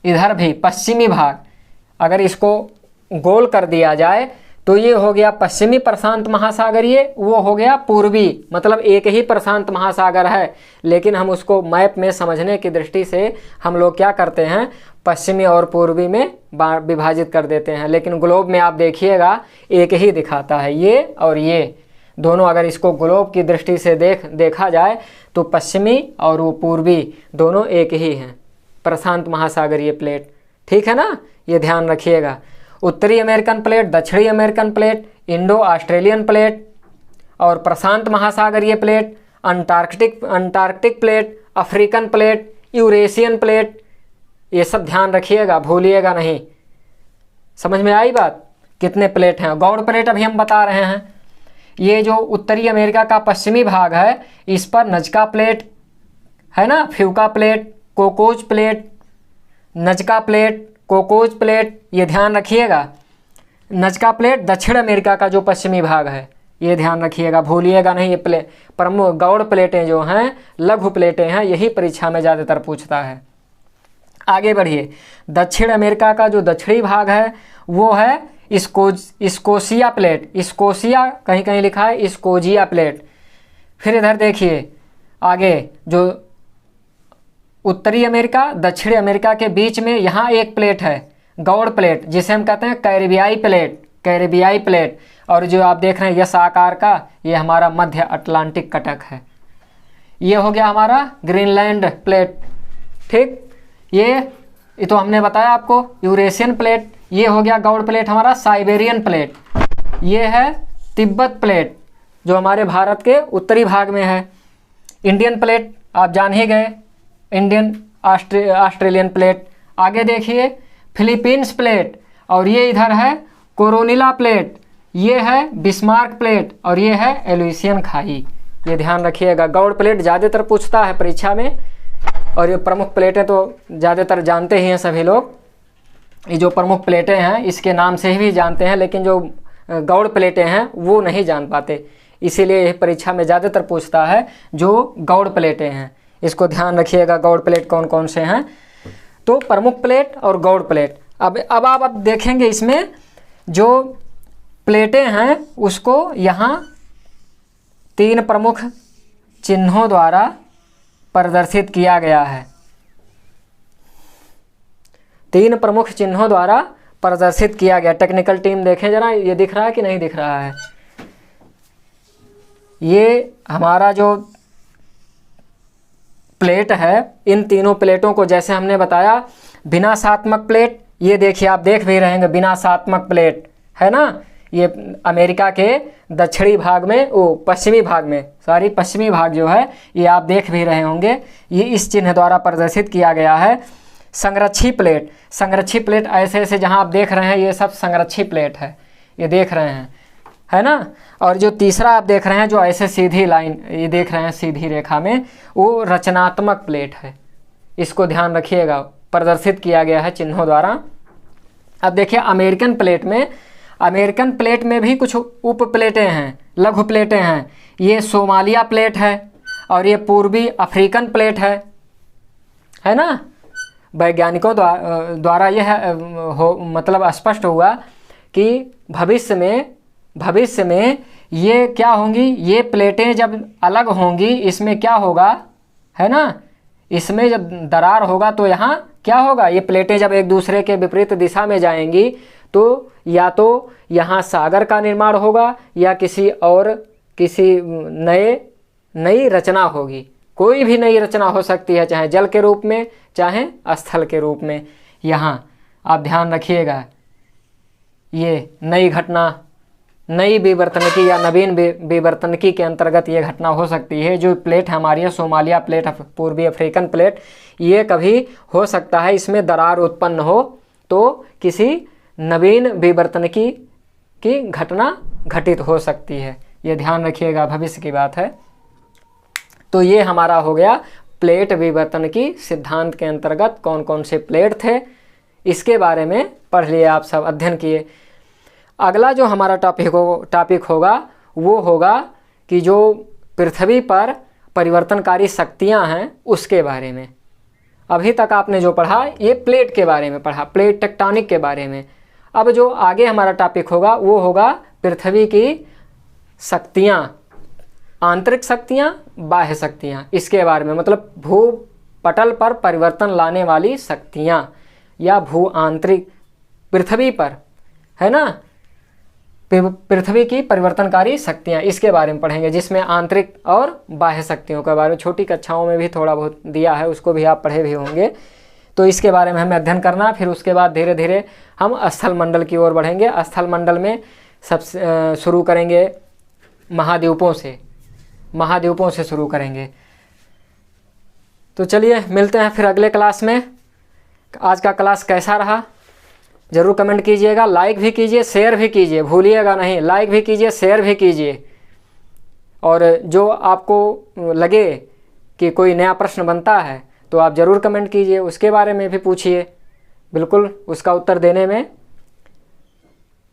[SPEAKER 1] इधर भी पश्चिमी भाग, अगर इसको गोल कर दिया जाए तो ये हो गया पश्चिमी प्रशांत महासागरीय, वो हो गया पूर्वी, मतलब एक ही प्रशांत महासागर है, लेकिन हम उसको मैप में समझने की दृष्टि से हम लोग क्या करते हैं, पश्चिमी और पूर्वी में विभाजित कर देते हैं। लेकिन ग्लोब में आप देखिएगा एक ही दिखाता है, ये और ये दोनों। अगर इसको ग्लोब की दृष्टि से देखा जाए तो पश्चिमी और वो पूर्वी दोनों एक ही हैं, प्रशांत महासागरीय प्लेट। ठीक है ना, ये ध्यान रखिएगा। उत्तरी अमेरिकन प्लेट, दक्षिणी American plate, Indo Australian plate और प्रशांत महासागरीय प्लेट, Antarctic plate, African plate, Eurasian plate, ये सब ध्यान रखिएगा, भूलिएगा नहीं। समझ में आई बात? कितने प्लेट हैं। गौड़ प्लेट अभी हम बता रहे हैं। ये जो उत्तरी अमेरिका का पश्चिमी भाग है, इस पर नजका प्लेट है ना, Fuca plate, Cocos plate, Nazca plate, Cocos plate, ये ध्यान रखिएगा। नजका प्लेट दक्षिण अमेरिका का जो पश्चिमी भाग है, ये ध्यान रखिएगा, भूलिएगा नहीं। ये प्रमुख गौड़ प्लेटें जो हैं, लघु प्लेटें हैं, यही परीक्षा में ज़्यादातर पूछता है। आगे बढ़िए। दक्षिण अमेरिका का जो दक्षिणी भाग है वो है स्कोशिया प्लेट, स्कोशिया कहीं कहीं लिखा है स्कोजिया प्लेट। फिर इधर देखिए आगे, जो उत्तरी अमेरिका दक्षिणी अमेरिका के बीच में यहाँ एक प्लेट है, गौड़ प्लेट, जिसे हम कहते हैं कैरिबियाई प्लेट, कैरिबियाई प्लेट। और जो आप देख रहे हैं यस आकार का, ये हमारा मध्य अटलांटिक कटक है। ये हो गया हमारा ग्रीनलैंड प्लेट। ठीक, ये तो हमने बताया आपको यूरेशियन प्लेट। ये हो गया गौड़ प्लेट हमारा साइबेरियन प्लेट। ये है तिब्बत प्लेट जो हमारे भारत के उत्तरी भाग में है। इंडियन प्लेट आप जान ही गए, इंडियन ऑस्ट्रेलियन प्लेट। आगे देखिए फिलीपींस प्लेट, और ये इधर है कोरोनिला प्लेट, ये है बिस्मार्क प्लेट, और ये है एलुइसियन खाई। ये ध्यान रखिएगा। गौड़ प्लेट ज़्यादातर पूछता है परीक्षा में, और ये प्रमुख प्लेटें तो ज़्यादातर जानते ही हैं सभी लोग। ये जो प्रमुख प्लेटें हैं इसके नाम से ही भी जानते हैं, लेकिन जो गौड़ प्लेटें हैं वो नहीं जान पाते, इसीलिए यह परीक्षा में ज़्यादातर पूछता है जो गौड़ प्लेटें हैं। इसको ध्यान रखिएगा, गौड़ प्लेट कौन कौन से हैं। तो प्रमुख प्लेट और गौड़ प्लेट। अब आप देखेंगे इसमें जो प्लेटें हैं उसको यहाँ 3 प्रमुख चिन्हों द्वारा प्रदर्शित किया गया है। 3 प्रमुख चिन्हों द्वारा प्रदर्शित किया गया। टेक्निकल टीम देखें जरा, ये दिख रहा है कि नहीं दिख रहा है। ये हमारा जो प्लेट है, इन तीनों प्लेटों को जैसे हमने बताया, विनाशात्मक प्लेट, ये देखिए आप देख भी रहेंगे, विनाशात्मक प्लेट है ना। ये अमेरिका के दक्षिणी भाग में, पश्चिमी भाग जो है ये आप देख भी रहे होंगे, ये इस चिन्ह द्वारा प्रदर्शित किया गया है। संरक्षी प्लेट, संरक्षी प्लेट ऐसे ऐसे जहां आप देख रहे हैं ये सब संरक्षी प्लेट है, ये देख रहे हैं है ना। और जो तीसरा आप देख रहे हैं जो ऐसे सीधी लाइन ये देख रहे हैं सीधी रेखा में, वो रचनात्मक प्लेट है। इसको ध्यान रखिएगा, प्रदर्शित किया गया है चिन्हों द्वारा। अब देखिए अमेरिकन प्लेट में भी कुछ उप प्लेटें हैं, लघु प्लेटें हैं। ये सोमालिया प्लेट है और ये पूर्वी अफ्रीकन प्लेट है ना। वैज्ञानिकों द्वारा यह मतलब स्पष्ट हुआ कि भविष्य में ये क्या होंगी, ये प्लेटें जब अलग होंगी, इसमें क्या होगा है ना, इसमें जब दरार होगा तो यहाँ क्या होगा, ये प्लेटें जब एक दूसरे के विपरीत दिशा में जाएंगी तो या तो यहाँ सागर का निर्माण होगा या किसी नई रचना होगी। कोई भी नई रचना हो सकती है, चाहे जल के रूप में चाहे स्थल के रूप में। यहाँ आप ध्यान रखिएगा, ये नई घटना, नई विवर्तनिकी या नवीन विवर्तनिकी के अंतर्गत ये घटना हो सकती है। जो प्लेट हमारी है सोमालिया प्लेट, पूर्वी अफ्रीकन प्लेट, ये कभी हो सकता है इसमें दरार उत्पन्न हो तो किसी नवीन विवर्तनिकी की घटना घटित हो सकती है। ये ध्यान रखिएगा, भविष्य की बात है। तो ये हमारा हो गया प्लेट विवर्तनिकी सिद्धांत के अंतर्गत कौन कौन से प्लेट थे, इसके बारे में पढ़ लिए, आप सब अध्ययन किए। अगला जो हमारा टॉपिक होगा वो होगा कि जो पृथ्वी पर परिवर्तनकारी शक्तियां हैं उसके बारे में। अभी तक आपने जो पढ़ा ये प्लेट के बारे में पढ़ा, प्लेट टेक्टोनिक के बारे में। अब जो आगे हमारा टॉपिक होगा वो होगा पृथ्वी की शक्तियाँ, आंतरिक शक्तियाँ, बाह्य शक्तियाँ, इसके बारे में, मतलब भूपटल पर परिवर्तन लाने वाली शक्तियाँ या भू आंतरिक पृथ्वी पर, है ना, पृथ्वी की परिवर्तनकारी शक्तियाँ, इसके बारे में पढ़ेंगे, जिसमें आंतरिक और बाह्य शक्तियों के बारे में छोटी कक्षाओं में भी थोड़ा बहुत दिया है, उसको भी आप पढ़े भी होंगे। तो इसके बारे में हमें अध्ययन करना। फिर उसके बाद धीरे धीरे हम स्थल मंडल की ओर बढ़ेंगे। स्थल मंडल में सबसे शुरू करेंगे महाद्वीपों से शुरू करेंगे। तो चलिए मिलते हैं फिर अगले क्लास में। आज का क्लास कैसा रहा ज़रूर कमेंट कीजिएगा, लाइक भी कीजिए, शेयर भी कीजिए, भूलिएगा नहीं, लाइक भी कीजिए, शेयर भी कीजिए। और जो आपको लगे कि कोई नया प्रश्न बनता है तो आप ज़रूर कमेंट कीजिए, उसके बारे में भी पूछिए, बिल्कुल उसका उत्तर देने में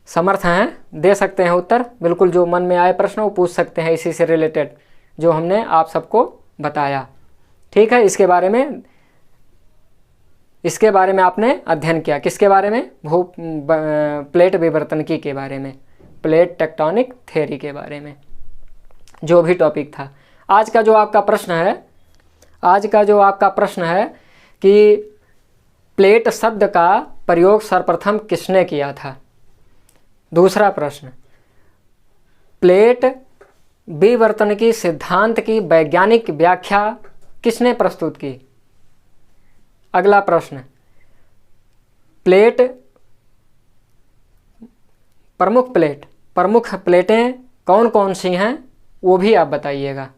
[SPEAKER 1] समर्थ हैं, दे सकते हैं उत्तर। बिल्कुल जो मन में आए प्रश्न वो पूछ सकते हैं, इसी से रिलेटेड जो हमने आप सबको बताया। ठीक है, इसके बारे में आपने अध्ययन किया, किसके बारे में, प्लेट विवर्तनिकी के बारे में, प्लेट टेक्टोनिक थ्योरी के बारे में, जो भी टॉपिक था। आज का जो आपका प्रश्न है कि प्लेट शब्द का प्रयोग सर्वप्रथम किसने किया था। दूसरा प्रश्न, प्लेट विवर्तनिकी सिद्धांत की वैज्ञानिक व्याख्या किसने प्रस्तुत की। अगला प्रश्न, प्रमुख प्लेटें कौन कौन सी हैं वो भी आप बताइएगा।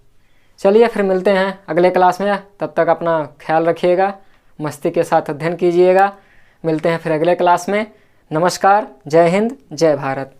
[SPEAKER 1] चलिए फिर मिलते हैं अगले क्लास में, तब तक अपना ख्याल रखिएगा, मस्ती के साथ अध्ययन कीजिएगा। मिलते हैं फिर अगले क्लास में। नमस्कार, जय हिंद, जय भारत।